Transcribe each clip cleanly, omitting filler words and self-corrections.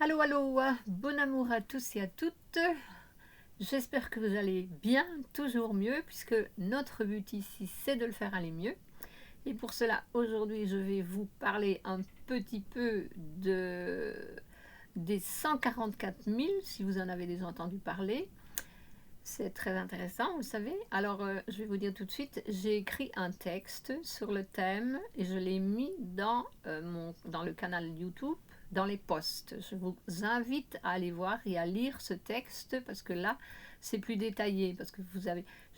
Allô, allô, bon amour à tous et à toutes. J'espère que vous allez bien, toujours mieux, puisque notre but ici, c'est de le faire aller mieux. Et pour cela, aujourd'hui, je vais vous parler un petit peu des 144 000, si vous en avez déjà entendu parler. C'est très intéressant, vous savez. Alors, je vais vous dire tout de suite, j'ai écrit un texte sur le thème et je l'ai mis dans le canal YouTube, dans les posts. Je vous invite à aller voir et à lire ce texte parce que là, c'est plus détaillé. Parce que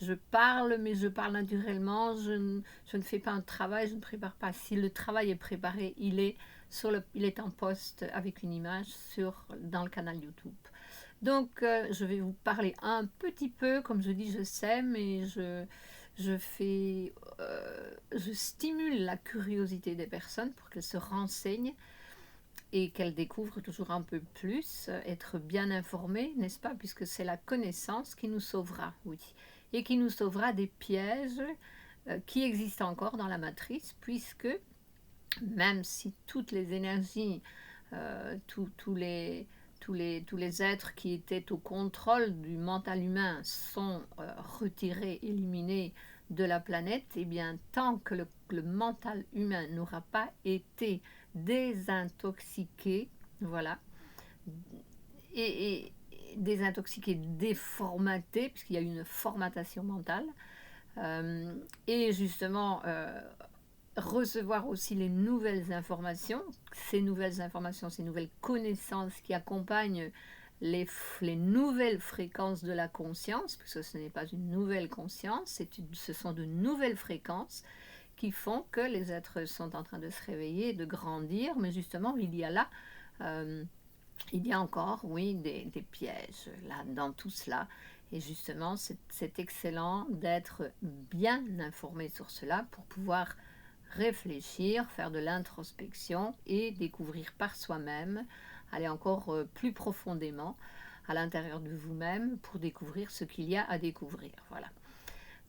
je parle, mais je parle naturellement. Je ne fais pas un travail, je ne prépare pas. Si le travail est préparé, il est en post avec une image dans le canal YouTube. Donc, je vais vous parler un petit peu, comme je dis, je sème et je stimule la curiosité des personnes pour qu'elles se renseignent et qu'elles découvrent toujours un peu plus, être bien informées, n'est-ce pas, puisque c'est la connaissance qui nous sauvera, oui, et qui nous sauvera des pièges qui existent encore dans la matrice, puisque même si toutes les énergies, tous les êtres qui étaient au contrôle du mental humain sont retirés, éliminés de la planète, et bien tant que le mental humain n'aura pas été désintoxiqué, voilà, et désintoxiqué, déformaté, puisqu'il y a une formatation mentale, et justement recevoir aussi les nouvelles informations, ces nouvelles connaissances qui accompagnent les nouvelles fréquences de la conscience, puisque ce n'est pas une nouvelle conscience, ce sont de nouvelles fréquences qui font que les êtres sont en train de se réveiller, de grandir, mais justement euh, il y a encore, oui, des pièges là, dans tout cela. Et justement, c'est excellent d'être bien informé sur cela pour pouvoir réfléchir, faire de l'introspection et découvrir par soi-même, aller encore plus profondément à l'intérieur de vous-même pour découvrir ce qu'il y a à découvrir. Voilà.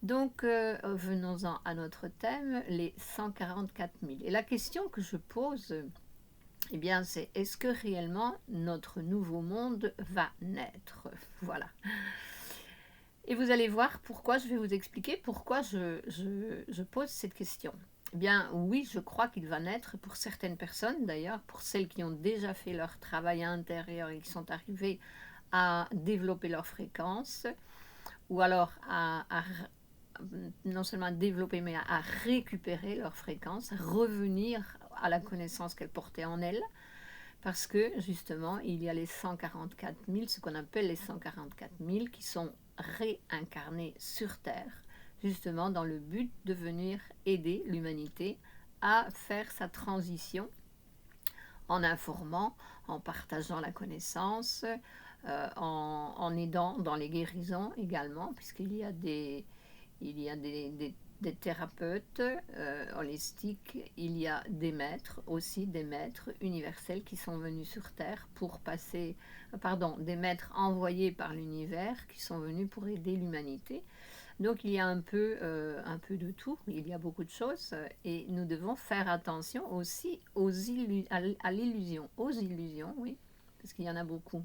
Donc, venons-en à notre thème, les 144 000. Et la question que je pose, eh bien, c'est est-ce que réellement notre nouveau monde va naître? Voilà. Et vous allez voir pourquoi, je vais vous expliquer pourquoi je pose cette question. Eh bien, oui, je crois qu'il va naître pour certaines personnes, d'ailleurs, pour celles qui ont déjà fait leur travail intérieur et qui sont arrivées à développer leur fréquence, ou alors non seulement à développer, mais à récupérer leur fréquence, à revenir à la connaissance qu'elles portaient en elles, parce que justement, il y a les 144 000, ce qu'on appelle les 144 000, qui sont réincarnés sur Terre, justement dans le but de venir aider l'humanité à faire sa transition en informant, en partageant la connaissance, en aidant dans les guérisons également, puisqu'il y a des thérapeutes holistiques, il y a des maîtres aussi, des maîtres universels qui sont venus sur Terre pour des maîtres envoyés par l'univers qui sont venus pour aider l'humanité. Donc il y a un peu de tout, il y a beaucoup de choses et nous devons faire attention aussi à l'illusion, aux illusions, oui, parce qu'il y en a beaucoup.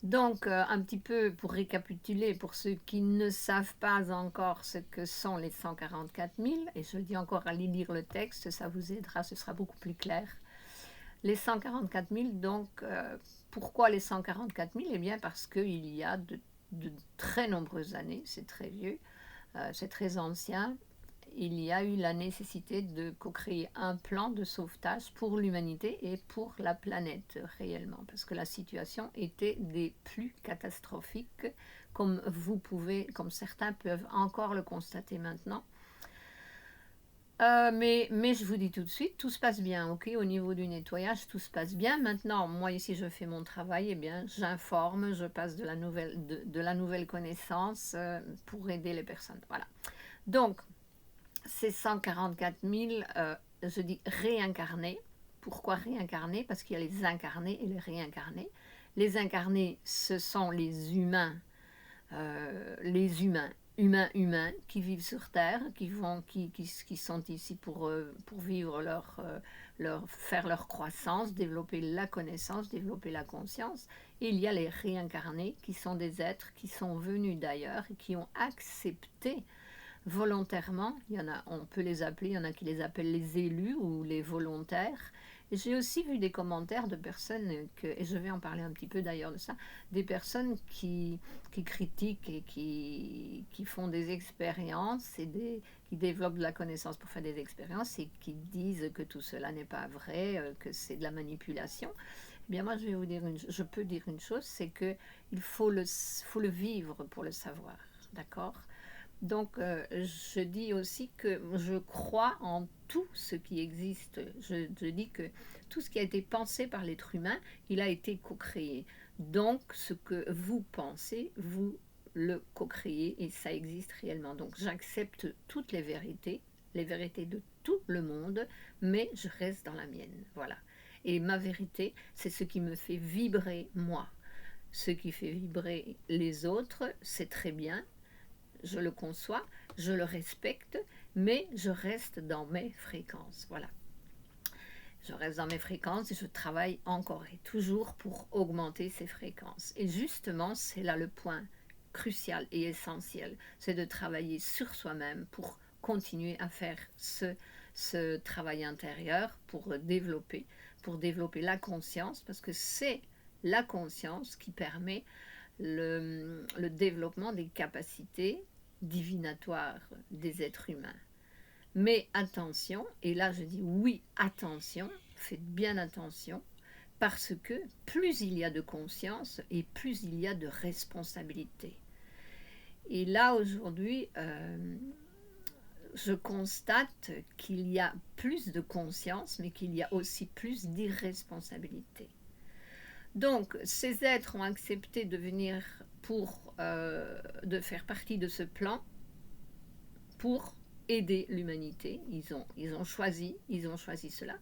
Donc, un petit peu pour récapituler, pour ceux qui ne savent pas encore ce que sont les 144 000, et je le dis encore, allez lire le texte, ça vous aidera, ce sera beaucoup plus clair. Les 144 000, donc, pourquoi les 144 000? Eh bien, parce qu'il y a de très nombreuses années, c'est très vieux, c'est très ancien, il y a eu la nécessité de co-créer un plan de sauvetage pour l'humanité et pour la planète réellement, parce que la situation était des plus catastrophiques, comme certains peuvent encore le constater maintenant. Mais je vous dis tout de suite, tout se passe bien, ok? Au niveau du nettoyage, tout se passe bien. Maintenant, moi ici, je fais mon travail, eh bien, j'informe, je passe de la nouvelle connaissance pour aider les personnes. Voilà. Donc, ces 144 000, je dis réincarnés. Pourquoi réincarnés? Parce qu'il y a les incarnés et les réincarnés. Les incarnés, ce sont les humains humains qui vivent sur Terre, qui sont ici pour vivre faire leur croissance, développer la connaissance, développer la conscience. Et il y a les réincarnés qui sont des êtres qui sont venus d'ailleurs et qui ont accepté volontairement, on peut les appeler, il y en a qui les appellent les élus ou les volontaires. J'ai aussi vu des commentaires de personnes, et je vais en parler un petit peu d'ailleurs de ça, des personnes qui critiquent et qui font des expériences qui développent de la connaissance pour faire des expériences et qui disent que tout cela n'est pas vrai, que c'est de la manipulation. Eh bien moi je peux dire une chose, c'est qu'il faut le vivre pour le savoir, d'accord ? Donc, je dis aussi que je crois en tout ce qui existe. Je dis que tout ce qui a été pensé par l'être humain, il a été co-créé. Donc, ce que vous pensez, vous le co-créez et ça existe réellement. Donc, j'accepte toutes les vérités de tout le monde, mais je reste dans la mienne. Voilà. Et ma vérité, c'est ce qui me fait vibrer moi. Ce qui fait vibrer les autres, c'est très bien. Je le conçois, je le respecte, mais je reste dans mes fréquences. Voilà. Je reste dans mes fréquences et je travaille encore et toujours pour augmenter ces fréquences. Et justement, c'est là le point crucial et essentiel, c'est de travailler sur soi-même pour continuer à faire ce travail intérieur pour développer la conscience, parce que c'est la conscience qui permet le développement des capacités divinatoires des êtres humains. Mais attention, et là je dis oui, attention, faites bien attention, parce que plus il y a de conscience et plus il y a de responsabilité. Et là aujourd'hui, je constate qu'il y a plus de conscience, mais qu'il y a aussi plus d'irresponsabilité. Donc, ces êtres ont accepté de venir de faire partie de ce plan pour aider l'humanité. Ils ont choisi cela.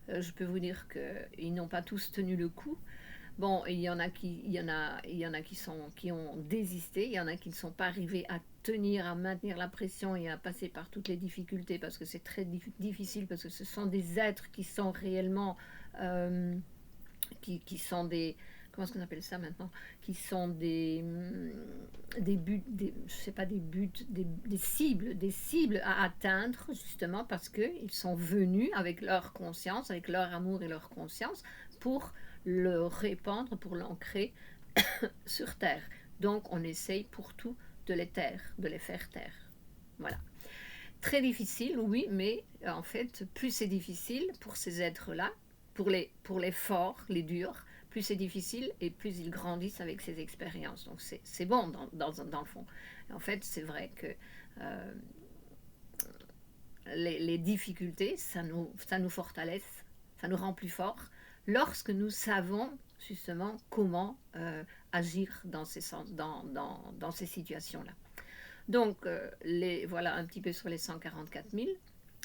Je peux vous dire qu'ils n'ont pas tous tenu le coup. Bon, il y en a qui ont désisté, il y en a qui ne sont pas arrivés à maintenir la pression et à passer par toutes les difficultés parce que c'est très difficile, parce que ce sont des êtres qui sont réellement qui sont des, comment est-ce qu'on appelle ça maintenant, qui sont des buts, je sais pas, des cibles à atteindre, justement parce qu'ils sont venus avec leur conscience, avec leur amour et leur conscience pour le répandre, pour l'ancrer sur Terre. Donc on essaye pour tout de les faire taire. Voilà. Très difficile, oui, mais en fait, plus c'est difficile pour ces êtres-là, pour les forts, les durs, plus c'est difficile et plus ils grandissent avec ces expériences. Donc c'est bon dans le fond. En fait, c'est vrai que les difficultés, ça nous fortalesse, ça nous rend plus forts lorsque nous savons justement comment agir dans ces situations-là. Donc, voilà un petit peu sur les 144 000.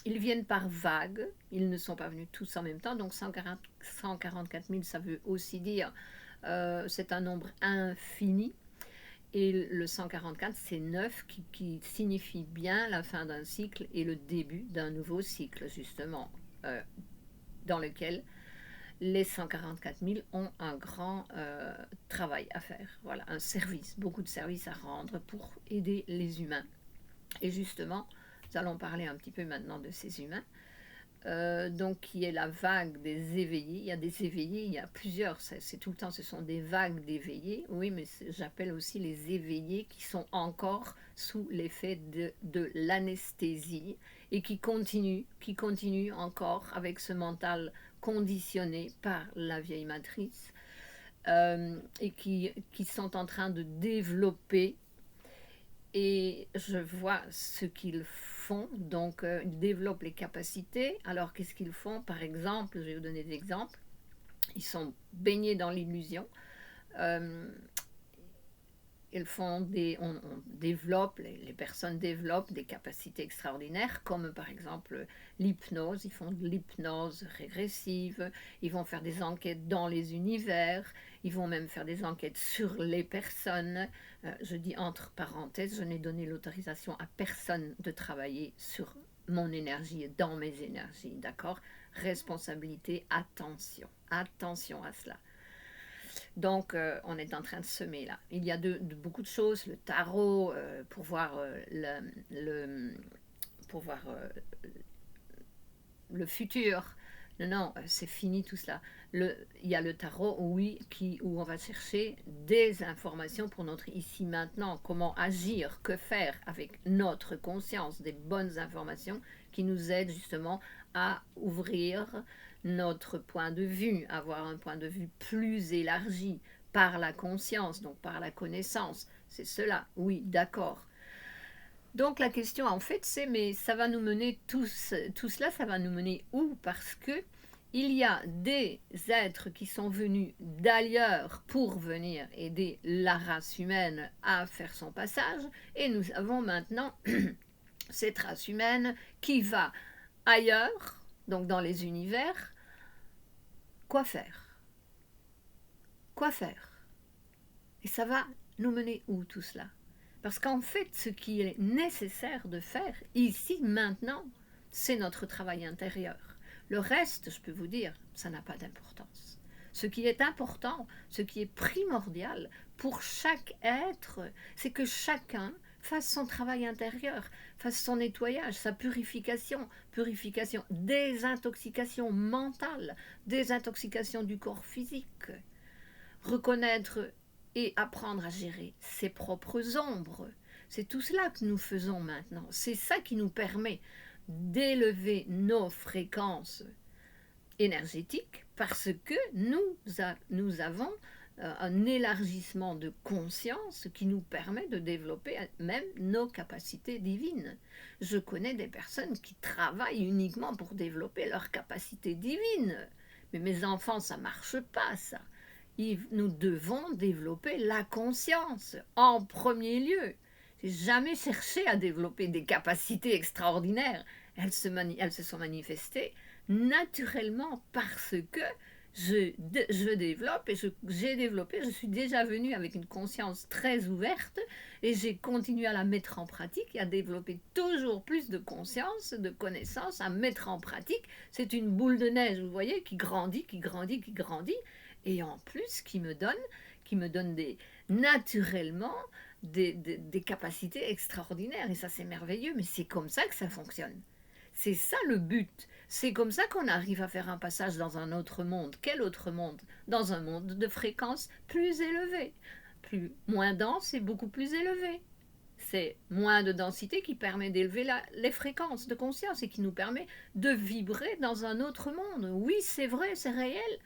Ils viennent par vagues, ils ne sont pas venus tous en même temps. Donc 144 000, ça veut aussi dire c'est un nombre infini. Et le 144, c'est 9 qui signifie bien la fin d'un cycle et le début d'un nouveau cycle, justement, dans lequel les 144 000 ont un grand travail à faire. Voilà, un service, beaucoup de services à rendre pour aider les humains. Et justement, nous allons parler un petit peu maintenant de ces humains. Donc, qui est la vague des éveillés. Il y a des éveillés, il y a plusieurs, c'est tout le temps, ce sont des vagues d'éveillés. Oui, mais j'appelle aussi les éveillés qui sont encore sous l'effet de l'anesthésie et qui continuent encore avec ce mental conditionné par la vieille matrice et qui sont en train de développer. Et je vois ce qu'ils font, donc ils développent les capacités. Alors qu'est-ce qu'ils font? Par exemple, je vais vous donner des exemples. Ils sont baignés dans l'illusion. on développe, les personnes développent des capacités extraordinaires, comme par exemple l'hypnose. Ils font de l'hypnose régressive, ils vont faire des enquêtes dans les univers, ils vont même faire des enquêtes sur les personnes. Je dis entre parenthèses, je n'ai donné l'autorisation à personne de travailler sur mon énergie et dans mes énergies, d'accord? Responsabilité, attention à cela. Donc, on est en train de semer là. Il y a beaucoup de choses, le tarot, pour voir, pour voir le futur. Non, c'est fini tout cela. Il y a le tarot, oui, où on va chercher des informations pour notre ici maintenant, comment agir, que faire avec notre conscience, des bonnes informations qui nous aident justement à ouvrir notre point de vue, avoir un point de vue plus élargi par la conscience, donc par la connaissance. C'est cela, oui, d'accord. Donc la question en fait c'est, mais ça va nous mener, tout cela, ça va nous mener où? Parce que il y a des êtres qui sont venus d'ailleurs pour venir aider la race humaine à faire son passage, et nous avons maintenant cette race humaine qui va ailleurs, donc dans les univers. Quoi faire? Quoi faire? Et ça va nous mener où tout cela? Parce qu'en fait, ce qui est nécessaire de faire, ici, maintenant, c'est notre travail intérieur. Le reste, je peux vous dire, ça n'a pas d'importance. Ce qui est important, ce qui est primordial pour chaque être, c'est que chacun fasse son travail intérieur, fasse son nettoyage, sa purification, désintoxication mentale, désintoxication du corps physique, reconnaître et apprendre à gérer ses propres ombres. C'est tout cela que nous faisons maintenant. C'est ça qui nous permet d'élever nos fréquences énergétiques, parce que nous avons un élargissement de conscience qui nous permet de développer même nos capacités divines. Je connais des personnes qui travaillent uniquement pour développer leurs capacités divines. Mais mes enfants, ça ne marche pas, ça. Nous devons développer la conscience en premier lieu. J'ai jamais cherché à développer des capacités extraordinaires. Elles se sont manifestées naturellement parce que je développe et j'ai développé, je suis déjà venue avec une conscience très ouverte et j'ai continué à la mettre en pratique et à développer toujours plus de conscience, de connaissances, à mettre en pratique. C'est une boule de neige, vous voyez, qui grandit, et en plus qui me donne naturellement des capacités extraordinaires. Et ça, c'est merveilleux, mais c'est comme ça que ça fonctionne. C'est ça le but. C'est comme ça qu'on arrive à faire un passage dans un autre monde. Quel autre monde? Dans un monde de fréquence plus élevée. Moins dense et beaucoup plus élevé. C'est moins de densité qui permet d'élever les fréquences de conscience et qui nous permet de vibrer dans un autre monde. Oui, c'est vrai, c'est réel.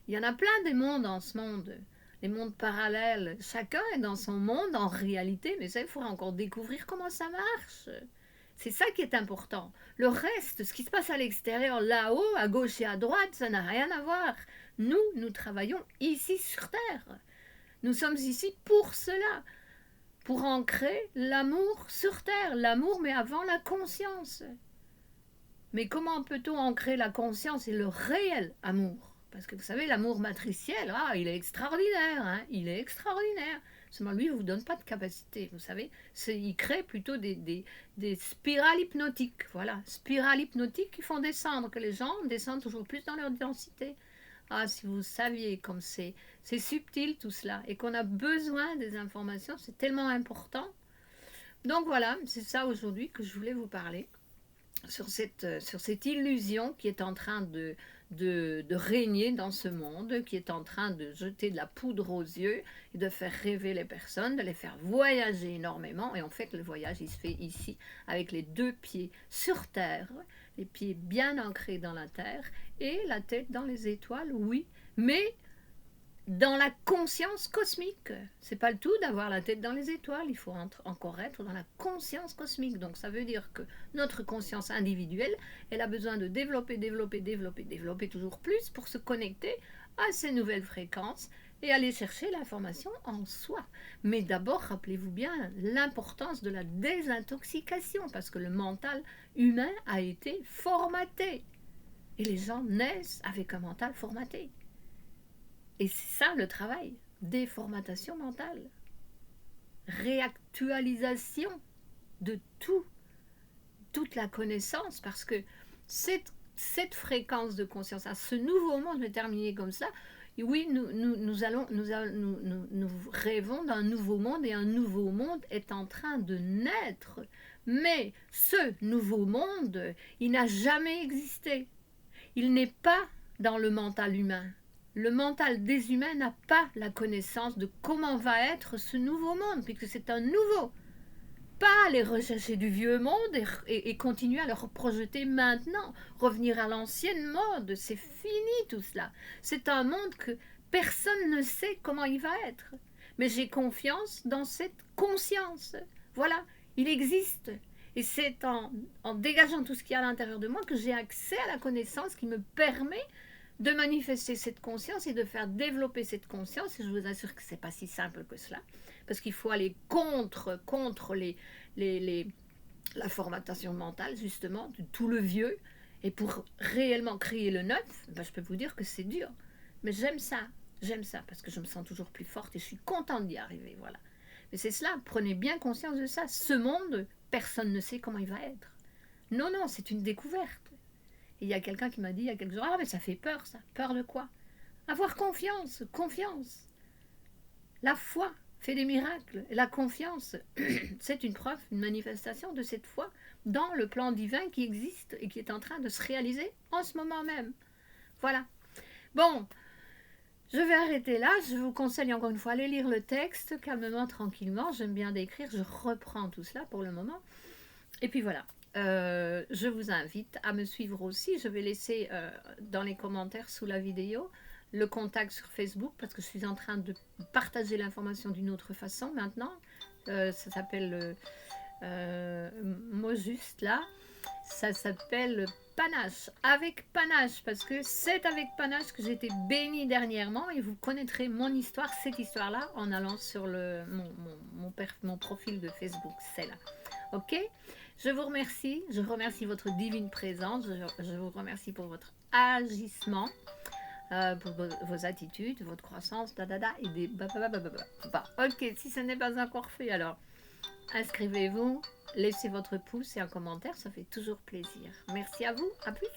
Il y en a plein des mondes en ce monde, les mondes parallèles. Chacun est dans son monde en réalité, mais ça, il faudra encore découvrir comment ça marche. C'est ça qui est important. Le reste, ce qui se passe à l'extérieur, là-haut, à gauche et à droite, ça n'a rien à voir. Nous travaillons ici sur Terre. Nous sommes ici pour cela, pour ancrer l'amour sur Terre. L'amour, mais avant la conscience. Mais comment peut-on ancrer la conscience et le réel amour? Parce que vous savez, l'amour matriciel, il est extraordinaire, hein, il est extraordinaire. Seulement, lui, il ne vous donne pas de capacité, vous savez. Il crée plutôt des spirales hypnotiques, voilà. Spirales hypnotiques qui font descendre, que les gens descendent toujours plus dans leur densité. Ah, si vous saviez comme c'est subtil tout cela, et qu'on a besoin des informations, c'est tellement important. Donc voilà, c'est ça aujourd'hui que je voulais vous parler. Sur cette illusion qui est en train de régner dans ce monde, qui est en train de jeter de la poudre aux yeux et de faire rêver les personnes, de les faire voyager énormément. Et en fait, le voyage, il se fait ici, avec les deux pieds sur terre, les pieds bien ancrés dans la terre et la tête dans les étoiles, oui, mais dans la conscience cosmique. C'est pas le tout d'avoir la tête dans les étoiles, il faut encore être dans la conscience cosmique. Donc ça veut dire que notre conscience individuelle, elle a besoin de développer toujours plus pour se connecter à ces nouvelles fréquences et aller chercher l'information en soi. Mais d'abord, rappelez-vous bien l'importance de la désintoxication, parce que le mental humain a été formaté. Et les gens naissent avec un mental formaté. Et c'est ça le travail, déformatation mentale, réactualisation de toute la connaissance, parce que cette fréquence de conscience, ce nouveau monde, je vais terminer comme ça, oui, nous rêvons d'un nouveau monde, et un nouveau monde est en train de naître. Mais ce nouveau monde, il n'a jamais existé. Il n'est pas dans le mental humain. Le mental des humains n'a pas la connaissance de comment va être ce nouveau monde, puisque c'est un nouveau. Pas aller rechercher du vieux monde et continuer à le reprojeter maintenant, revenir à l'ancienne mode, c'est fini tout cela. C'est un monde que personne ne sait comment il va être. Mais j'ai confiance dans cette conscience. Voilà, il existe. Et c'est en dégageant tout ce qu'il y a à l'intérieur de moi que j'ai accès à la connaissance qui me permet de manifester cette conscience et de faire développer cette conscience. Et je vous assure que ce n'est pas si simple que cela, parce qu'il faut aller contre la formatation mentale, justement, de tout le vieux. Et pour réellement créer le neuf, ben, je peux vous dire que c'est dur. Mais j'aime ça, parce que je me sens toujours plus forte et je suis contente d'y arriver, voilà. Mais c'est cela, prenez bien conscience de ça. Ce monde, personne ne sait comment il va être. Non, non, c'est une découverte. Et il y a quelqu'un qui m'a dit il y a quelques jours, ah mais ça fait peur ça. Peur de quoi? Avoir confiance, confiance. La foi fait des miracles. Et la confiance, c'est une preuve, une manifestation de cette foi dans le plan divin qui existe et qui est en train de se réaliser en ce moment même. Voilà. Bon, je vais arrêter là. Je vous conseille encore une fois, allez lire le texte calmement, tranquillement. J'aime bien décrire. Je reprends tout cela pour le moment. Et puis voilà. Je vous invite à me suivre aussi. Je vais laisser dans les commentaires sous la vidéo le contact sur Facebook, parce que je suis en train de partager l'information d'une autre façon maintenant. Ça s'appelle mot juste là. Ça s'appelle panache, avec panache, parce que c'est avec panache que j'ai été bénie dernièrement, et vous connaîtrez mon histoire, cette histoire-là, en allant sur mon profil de Facebook, c'est là. Ok? Je vous remercie, je remercie votre divine présence, je vous remercie pour votre agissement, pour vos attitudes, votre croissance, et des ok, si ce n'est pas encore fait, alors inscrivez-vous, laissez votre pouce et un commentaire, ça fait toujours plaisir. Merci à vous, à plus.